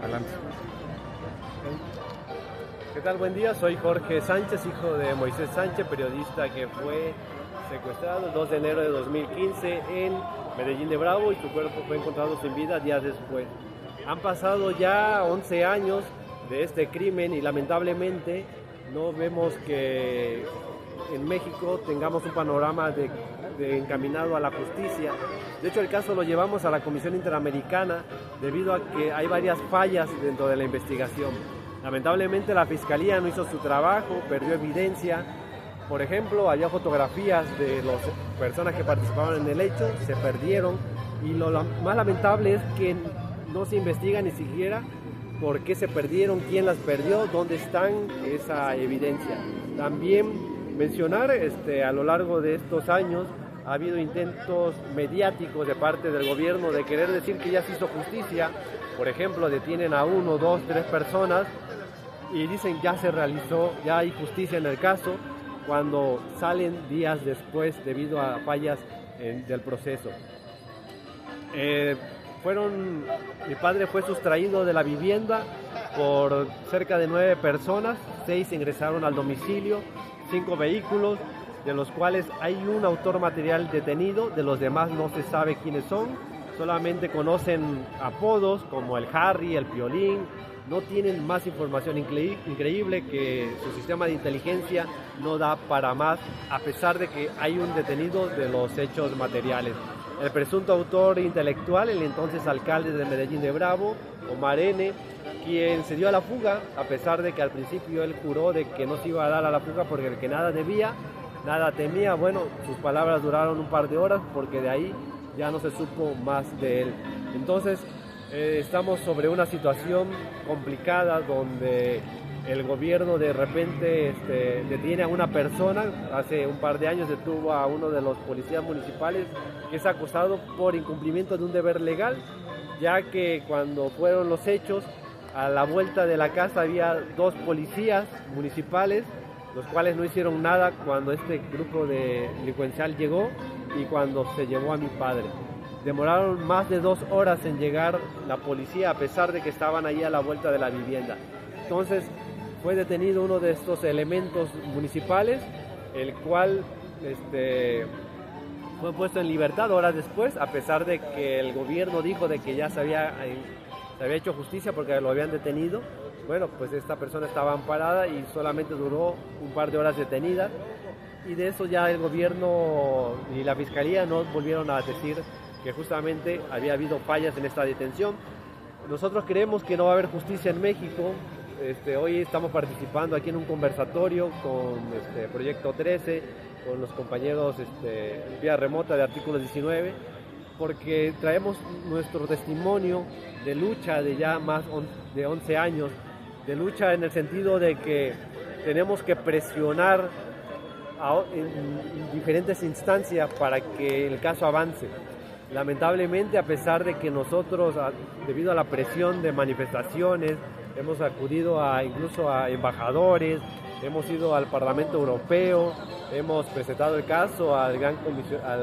Adelante. ¿Qué tal? Buen día, soy Jorge Sánchez, hijo de Moisés Sánchez, periodista que fue secuestrado el 2 de enero de 2015 en Medellín de Bravo y su cuerpo fue encontrado sin vida días después. Han pasado ya 11 años de este crimen y lamentablemente no vemos que en México tengamos un panorama de encaminado a la justicia. De hecho, el caso lo llevamos a la Comisión Interamericana debido a que hay varias fallas dentro de la investigación. Lamentablemente la Fiscalía no hizo su trabajo, perdió evidencia. Por ejemplo, había fotografías de las personas que participaban en el hecho, se perdieron y lo más lamentable es que no se investiga ni siquiera por qué se perdieron, quién las perdió, dónde están esa evidencia. También mencionar a lo largo de estos años ha habido intentos mediáticos de parte del gobierno de querer decir que ya se hizo justicia. Por ejemplo, detienen a 1, 2, 3 personas y dicen ya se realizó, ya hay justicia en el caso, cuando salen días después debido a fallas del proceso. Mi padre fue sustraído de la vivienda por cerca de 9 personas, 6 ingresaron al domicilio, 5 vehículos, de los cuales hay un autor material detenido, de los demás no se sabe quiénes son, solamente conocen apodos como el Harry, el Piolín, no tienen más información. Increíble que su sistema de inteligencia no da para más, a pesar de que hay un detenido de los hechos materiales. El presunto autor intelectual, el entonces alcalde de Medellín de Bravo, Omar N., quien se dio a la fuga, a pesar de que al principio él juró de que no se iba a dar a la fuga porque el que nada debía, nada temía. Bueno, sus palabras duraron un par de horas porque de ahí ya no se supo más de él. Entonces, estamos sobre una situación complicada donde el gobierno de repente detiene a una persona. Hace un par de años detuvo a uno de los policías municipales que es acusado por incumplimiento de un deber legal, ya que cuando fueron los hechos, a la vuelta de la casa había 2 policías municipales, los cuales no hicieron nada cuando este grupo delincuencial llegó y cuando se llevó a mi padre. Demoraron más de 2 horas en llegar la policía, a pesar de que estaban ahí a la vuelta de la vivienda. Entonces fue detenido uno de estos elementos municipales, el cual fue puesto en libertad horas después, a pesar de que el gobierno dijo de que ya se había hecho justicia porque lo habían detenido. Bueno, pues esta persona estaba amparada y solamente duró un par de horas detenida, y de eso ya el gobierno y la fiscalía no volvieron a decir que justamente había habido fallas en esta detención. Nosotros creemos que no va a haber justicia en México. Hoy estamos participando aquí en un conversatorio con Proyecto 13, con los compañeros vía remota de Artículo 19, porque traemos nuestro testimonio de lucha de ya más de 11 años, de lucha en el sentido de que tenemos que presionar en diferentes instancias para que el caso avance. Lamentablemente, a pesar de que nosotros, debido a la presión de manifestaciones, hemos acudido incluso a embajadores, hemos ido al Parlamento Europeo, hemos presentado el caso al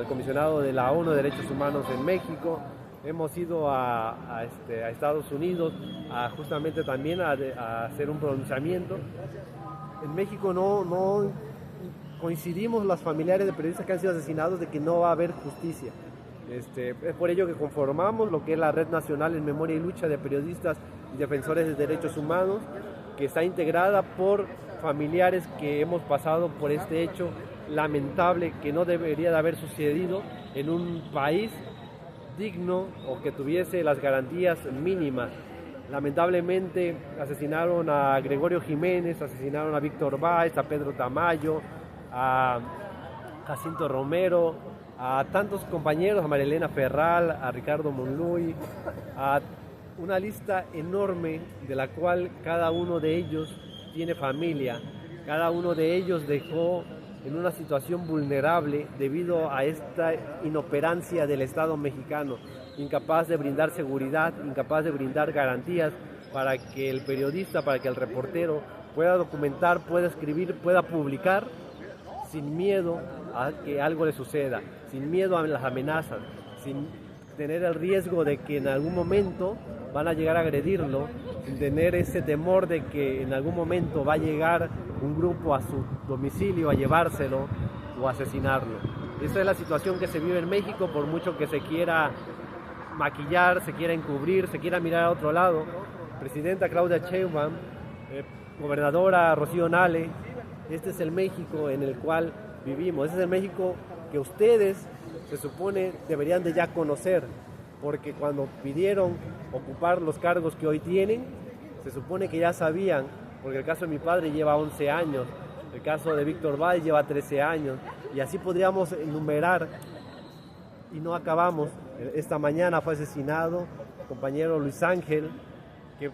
comisionado de la ONU de Derechos Humanos en México, hemos ido a Estados Unidos justamente también a hacer un pronunciamiento. En México no coincidimos los familiares de periodistas que han sido asesinados de que no va a haber justicia. Es por ello que conformamos lo que es la Red Nacional en Memoria y Lucha de Periodistas y Defensores de Derechos Humanos, que está integrada por familiares que hemos pasado por este hecho lamentable que no debería de haber sucedido en un país digno o que tuviese las garantías mínimas. Lamentablemente asesinaron a Gregorio Jiménez, asesinaron a Víctor Báez, a Pedro Tamayo, a Jacinto Romero, a tantos compañeros, a Marilena Ferral, a Ricardo Monluy, a una lista enorme de la cual cada uno de ellos tiene familia, cada uno de ellos dejó en una situación vulnerable debido a esta inoperancia del Estado mexicano, incapaz de brindar seguridad, incapaz de brindar garantías para que el periodista, para que el reportero pueda documentar, pueda escribir, pueda publicar sin miedo a que algo le suceda, sin miedo a las amenazas, sin tener el riesgo de que en algún momento van a llegar a agredirlo, sin tener ese temor de que en algún momento va a llegar un grupo a su domicilio a llevárselo o asesinarlo. Esa es la situación que se vive en México, por mucho que se quiera maquillar, se quiera encubrir, se quiera mirar a otro lado. Presidenta Claudia Sheinbaum, gobernadora Rocío Nale, este es el México en el cual vivimos, este es el México que ustedes se supone deberían de ya conocer, porque cuando pidieron ocupar los cargos que hoy tienen, se supone que ya sabían, porque el caso de mi padre lleva 11 años, el caso de Víctor Valls lleva 13 años, y así podríamos enumerar, y no acabamos. Esta mañana fue asesinado el compañero Luis Ángel, que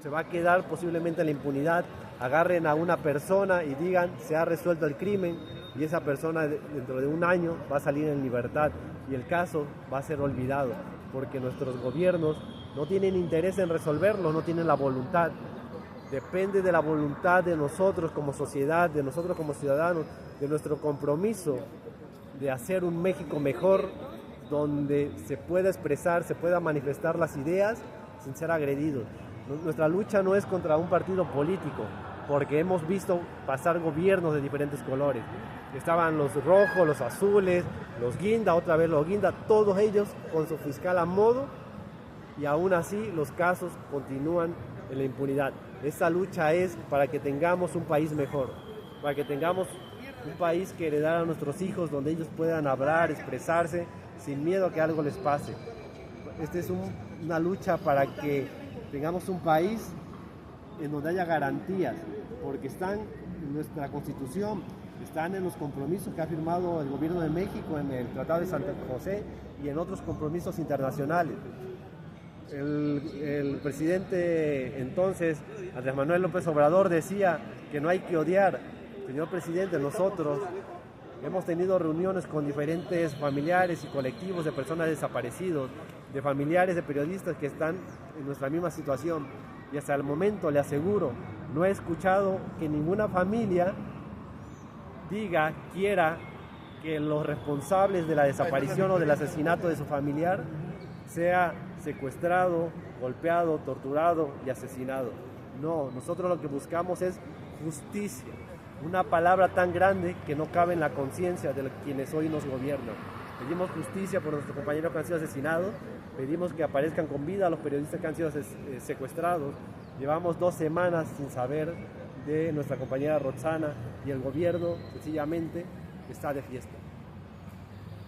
se va a quedar posiblemente en la impunidad. Agarren a una persona y digan, se ha resuelto el crimen, y esa persona dentro de un año va a salir en libertad, y el caso va a ser olvidado, porque nuestros gobiernos no tienen interés en resolverlo, no tienen la voluntad. Depende de la voluntad de nosotros como sociedad, de nosotros como ciudadanos, de nuestro compromiso de hacer un México mejor, donde se pueda expresar, se pueda manifestar las ideas sin ser agredidos. Nuestra lucha no es contra un partido político, porque hemos visto pasar gobiernos de diferentes colores. Estaban los rojos, los azules, los guinda, otra vez los guinda, todos ellos con su fiscal a modo, y aún así los casos continúan en la impunidad. Esta lucha es para que tengamos un país mejor, para que tengamos un país que heredar a nuestros hijos, donde ellos puedan hablar, expresarse, sin miedo a que algo les pase. Esta es una lucha para que tengamos un país en donde haya garantías, porque están en nuestra Constitución, están en los compromisos que ha firmado el Gobierno de México en el Tratado de San José y en otros compromisos internacionales. El presidente entonces, Andrés Manuel López Obrador, decía que no hay que odiar. Señor presidente, nosotros hemos tenido reuniones con diferentes familiares y colectivos de personas desaparecidos, de familiares de periodistas que están en nuestra misma situación, y hasta el momento, le aseguro, no he escuchado que ninguna familia quiera que los responsables de la desaparición o del asesinato de su familiar sea secuestrado, golpeado, torturado y asesinado. No, nosotros lo que buscamos es justicia, una palabra tan grande que no cabe en la conciencia de quienes hoy nos gobiernan. Pedimos justicia por nuestros compañeros que han sido asesinados, pedimos que aparezcan con vida los periodistas que han sido secuestrados. Llevamos 2 semanas sin saber de nuestra compañera Roxana, y el gobierno sencillamente está de fiesta.